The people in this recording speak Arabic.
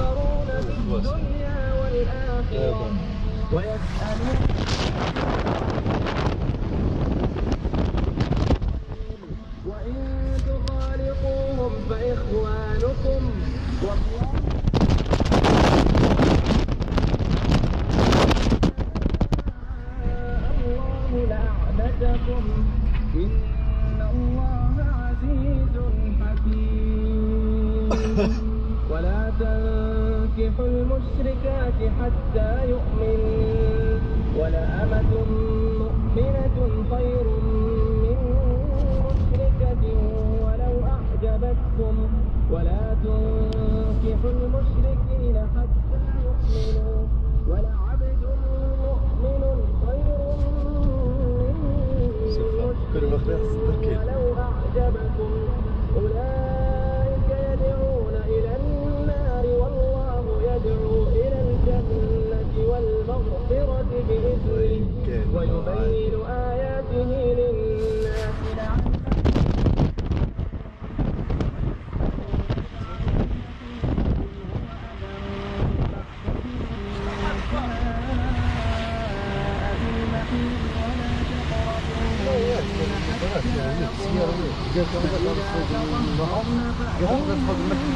يتفكرون في الدنيا والآخرة ويسألون وإن تخالطوهم فإخوانكم والله لعنتكم إن الله عزيز حكيم ولا تنكحوا المشركات حتى يؤمنوا ولأمة مؤمنة خير من مشركة ولو أعجبتكم ولا تنكحوا المشركين حتى يؤمنوا ولعبد مؤمن خير ولو أعجبكم أولئك يدعون إلى النار والله يدعو إلى الجنة والمغفرة بإذنه ويبين آياته للناس يا